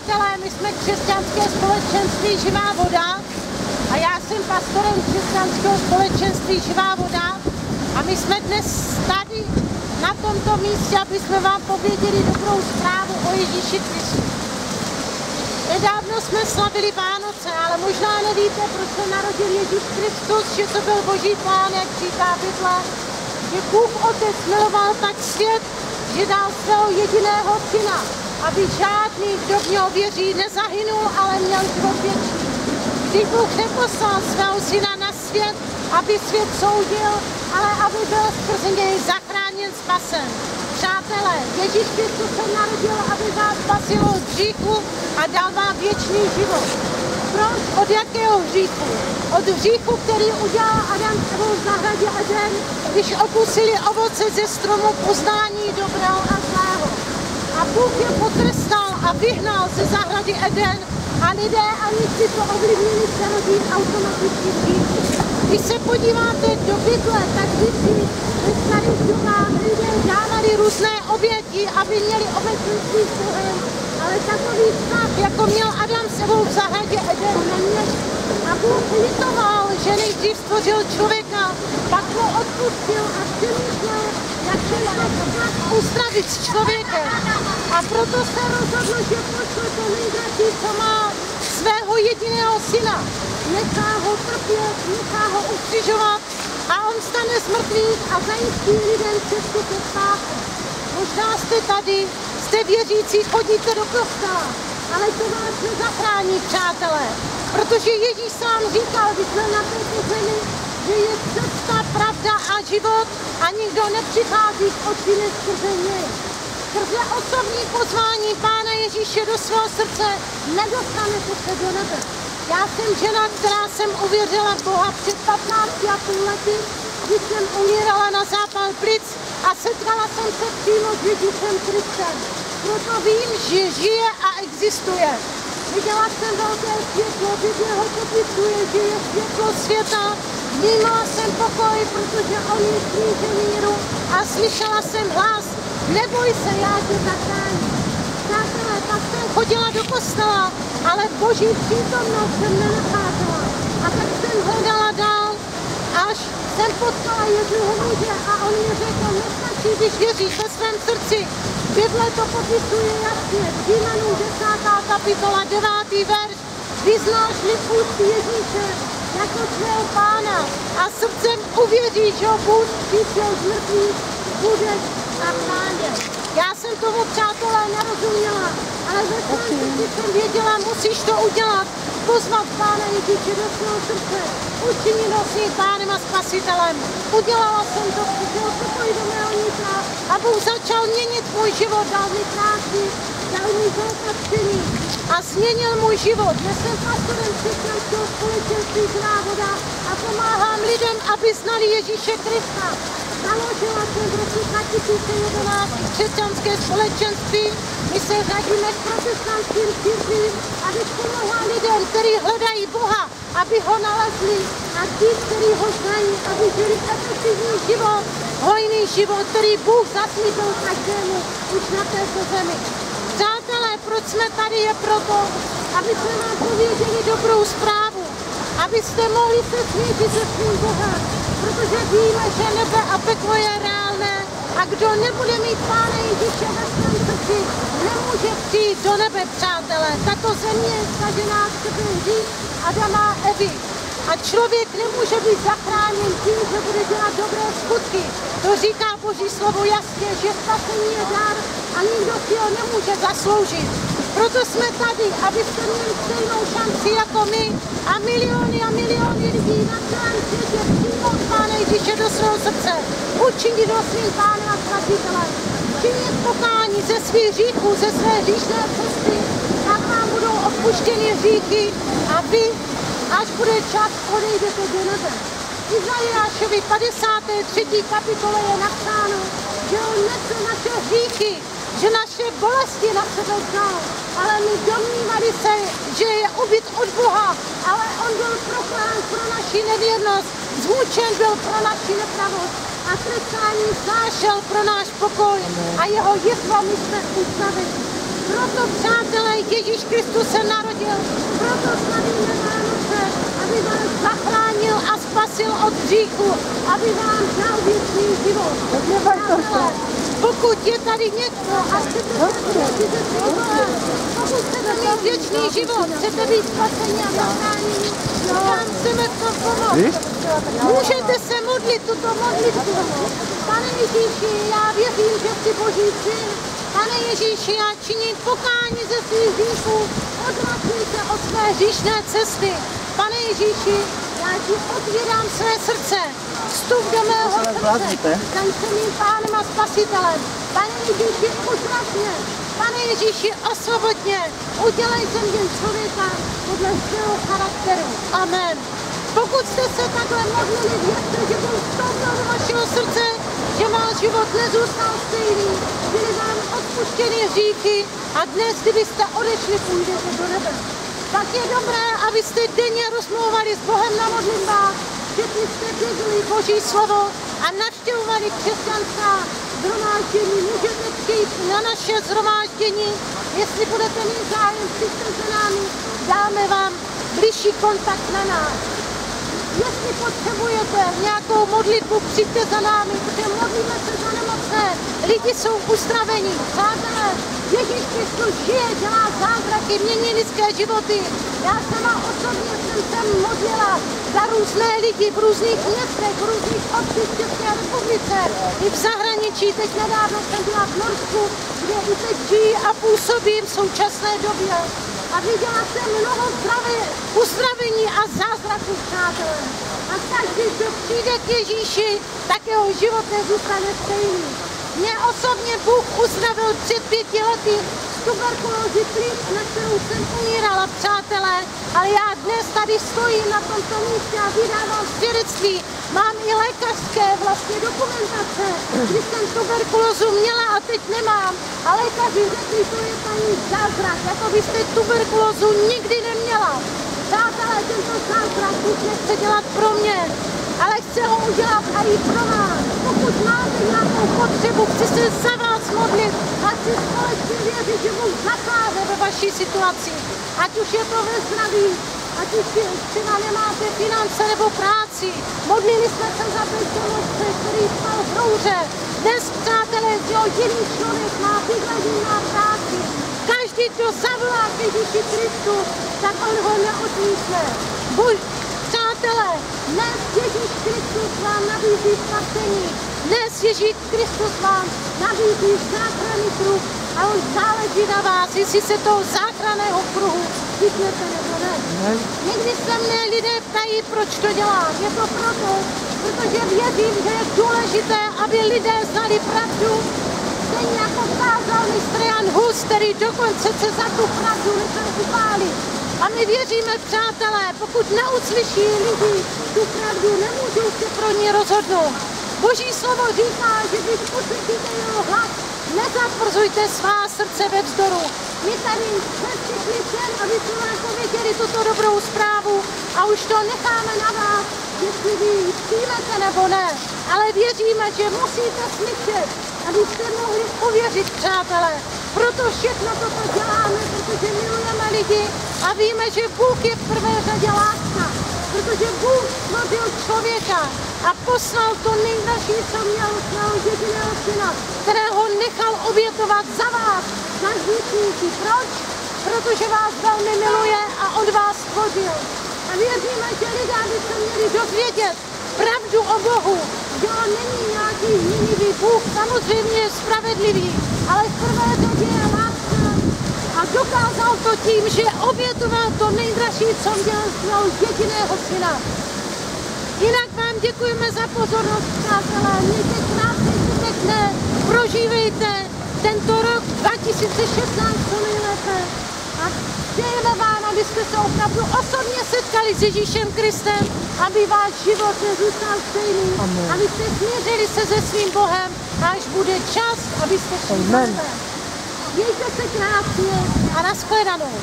Přátelé, my jsme křesťanské společenství Živá voda a já jsem pastorem křesťanského společenství Živá voda a my jsme dnes tady na tomto místě, aby jsme vám pověděli dobrou zprávu o Ježíši Kristu. Nedávno jsme slavili Vánoce, ale možná nevíte, proč se narodil Ježíš Kristus, že to byl Boží plán, jak říká Bible, že Bůh Otec miloval tak svět, že dal svého jediného syna, aby žádný, kdo v něho věří, nezahynul, ale měl život věčný. Vždyť Bůh neposlal svého syna na svět, aby svět soudil, ale aby byl skrze něj zachráněn, spasen. Přátelé, Ježíš Kristus se narodil, aby vás spasil od hříchu a dal vám věčný život. Proč? Od jakého hříchu? Od hříchu, který udělal Adam s Evou v zahradě Eden, když okusili ovoce ze stromu poznání dobrého a zlého. A Bůh je potrestal a vyhnal ze zahrady Eden a lidé ani si to ovlivnili se rodí automaticky hříchu. Když se podíváte do Bible, tak vždycky ve starých dobách lidé dávali různé oběti, aby měli obecenství s Bohem, ale takový vztah, jako měl Adam s Evou v zahradě Eden, neměli. A Bůh litoval, že nejdřív stvořil člověka, pak ho odpustil a přemýšlel, jak se tak uzdravit s člověkem. A proto se rozhodl, že pošle to nejdražší, co má, svého jediného syna. Nechá ho trpět, nechá ho ukřižovat a on stane z mrtvých a zajistí lidem cestu ke spáse. Možná jste tady, jste věřící, chodíte do kostela, ale to vás nezachrání, přátelé. Protože Ježíš sám říkal, když byl na této zemi, že je cesta, pravda a život a nikdo nepřichází k Otci skrze něj. Skrze osobní pozvání Pána Ježíše do svého srdce nedostanete se do nebe. Já jsem žena, která jsem uvěřila v Boha před 15,5 lety, když jsem umírala na zápal plic a setkala jsem se přímo s Ježíšem Kristem. Proto vím, že žije a existuje. Viděla jsem velké světlo, Bible ho popisuje, že je světlo světa. Vnímala jsem pokoj, protože on je kníže míru a slyšela jsem hlas, neboj se, já tě zachráním. Přátelé, tak jsem chodila do kostela, ale Boží přítomnost jsem nenacházela. A tak jsem hledala dál, až jsem potkala jednoho muže a on mi řekl, nestačí, když věříš ve svém srdci. Bible to popisuje jasně, v Římanům 10. kapitola 9. verš. Vyznáš-li ústy Ježíše jako svého Pána a srdcem uvěříš, že ho Bůh vzkřísil z mrtvých, budeš zachráněn. Já jsem tomu, přátelé, nerozuměla, ale ve svém srdci jsem věděla, musíš to udělat, pozvat Pána Ježíše do svého srdce, učinit ho svým Pánem a Spasitelem. Udělala jsem to, přišel pokoj do mého nitra a Bůh začal měnit můj život, dal mi práci, dal mi zaopatření a změnil můj život. Dnes jsem pastorem křesťanského společenství Živá voda a pomáhám lidem, aby znali Ježíše Krista. Založila jsem v roce 2011 křesťanské společenství, my se řadíme k protestantským církvím, abych pomohla lidem, kteří hledají Boha, aby ho nalezli a ti, kteří ho znají, aby žili efektivní život, hojný život, který Bůh zaslíbil každému už na této zemi. Přátelé, proč jsme tady, je proto, aby jsme vám pověděli dobrou zprávu, abyste mohli se smířit se svým Bohem, protože víme, že nebe a peklo je reálné a kdo nebude mít Pána Ježíše ve svém srdci, nemůže přijít do nebe, přátelé. Tato země je stažená skrze hřích Adama a Evy. A člověk nemůže být zachráněn tím, že bude dělat dobré skutky. To říká Boží slovo jasně, že spasení je dar a nikdo si ho nemůže zasloužit. Proto jsme tady, abyste měli stejnou šanci jako my a miliony lidí na celém světě přijmout Pána Ježíše do svého srdce, učinit ho svým Pánem a Spasitelem, činit pokání ze svých hříchů, ze své hříšné cesty, tak vám budou odpuštěny hříchy a vy, až bude čas, odejdete do nebe. V Izajášovi 53. kapitole je napsáno, že on nesl naše hříchy, že naše bolesti na sebe vzal, ale my domnívali se, že je ubyt od Boha, ale on byl proklán pro naši nevěrnost, zmučen byl pro naši nepravost a trestání znášel pro náš pokoj a jeho jizvami jsme uzdraveni. Proto, přátelé, Ježíš Kristus se narodil. Proto slavíme Vánoce, aby vás zachránil a spasil od hříchu, aby vám dal věčný život. Přátelé, pokud je tady někdo a chcete pokud chcete mít věčný život, chcete být spasení a zachránění, vám chceme v tom pomoct. Můžete se modlit tuto modlitbu. Pane Ježíši, já věřím, že jsi Boží syn. Pane Ježíši, já činím pokání ze svých hříchů. Odvracím se od své hříšné cesty. Pane Ježíši, já ti otvírám své srdce. Vstup do mého srdce. Staň se mým pánem a spasitelem. Pane Ježíši, uzdrav mě. Pane Ježíši, osvobod mě. Udělej ze mě člověka podle svého charakteru. Amen. Pokud jste se takhle modlili, věřte, že Bůh vstoupil do vašeho srdce, že váš život nezůstal stejný, byly vám odpuštěny hříchy a dnes, kdybyste odešli, půjdete do nebe. Tak je dobré, abyste denně rozmlouvali s Bohem na modlitbách, že jste věděli Boží slovo a navštěvovali křesťanská shromáždění. Můžete přijít na naše shromáždění, jestli budete mít zájem, přijďte za námi, dáme vám bližší kontakt na nás. Jestli potřebujete nějakou modlitbu, přijďte za námi, protože modlíme se za nemocné. Lidi jsou uzdraveni. Přátelé, Ježíš Kristus žije, dělá zázraky, mění lidské životy. Já sama osobně jsem se modlila za různé lidi v různých městech, v různých obcích v České republice i v zahraničí. Teď nedávno jsem byla v Norsku, kde i teď žijí a působí v současné době. A viděla jsem mnoho uzdravení a zázraků, přátelé. A každý, kdo přijde k Ježíši, tak jeho život nezůstane stejný. Mě osobně Bůh uzdravil před 5 lety z tuberkulózy plic, na kterou jsem umírala, přátelé. Ale já dnes tady stojím na tomto místě a vydávám svědectví. Mám i lékařské vlastně dokumentace, když jsem tuberkulózu měla a teď nemám. A lékaři řekli, to je paní zázrak, jako byste tuberkulózu nikdy neměla. Přátelé, tento zázrak Bůh nechce dělat pro mě, ale chce ho udělat a i pro vás. Pokud máte nějakou potřebu, chci se za vás modlit a chci společně věřit, že Bůh zasáhne ve vaší situaci. Ať už je to ve zdraví, ať už třeba nemáte finance nebo práci. Modlili jsme se za bezdomovce, který spal v rouře. Dnes, přátelé, jediný člověk má bydlení, má práci. Každý, kdo zavolá k Ježíši Kristu, tak on ho neodmítne. Přátelé, dnes Ježíš Kristus vám nabízí spasení. Dnes Ježíš Kristus vám nabízí záchranný kruh a on záleží na vás, jestli se toho záchranného kruhu chytnete nebo ne. Někdy se mne lidé ptají, proč to dělám. Je to proto, protože věřím, že je důležité, aby lidé znali pravdu. Stejně jako kázal mistr Jan Hus, který dokonce se za tu pravdu nechal upálit. A my věříme, přátelé, pokud neuslyší lidi tu pravdu, nemůžou se pro ní rozhodnout. Boží slovo říká, že když uslyšíte jeho hlas, nezatvrzujte svá srdce ve vzdoru. My tady jsme všichni sem, aby jsme jako věděli tuto dobrou zprávu a už to necháme na vás, jestli vy ji přijmete nebo ne. Ale věříme, že musíte slyšet, abyste mohli uvěřit, přátelé. Proto všechno toto děláme, protože milujeme lidi a víme, že Bůh je v prvé řadě láska. Protože Bůh stvořil člověka a poslal to nejdražší, co měl svého jediného syna, kterého nechal obětovat za vás, za hříšníky. Proč? Protože vás velmi miluje a on vás stvořil. A věříme, že lidé by se měli dozvědět pravdu o Bohu, že on není nějaký jinivý Bůh, samozřejmě je spravedlivý, ale v prvé řadě je láska. A dokázal to tím, že obětoval to nejdražší, co měl svého jediného syna. Jinak vám děkujeme za pozornost, přátelé. Mějte krásný zbytek dne, prožívejte tento rok 2016 co nejlépe. A přejeme vám, abyste se opravdu osobně setkali s Ježíšem Kristem, aby váš život nezůstal stejný, abyste smířili se se svým Bohem, až bude čas, abyste šli na nebe. Mějte se krásně a nashledanou.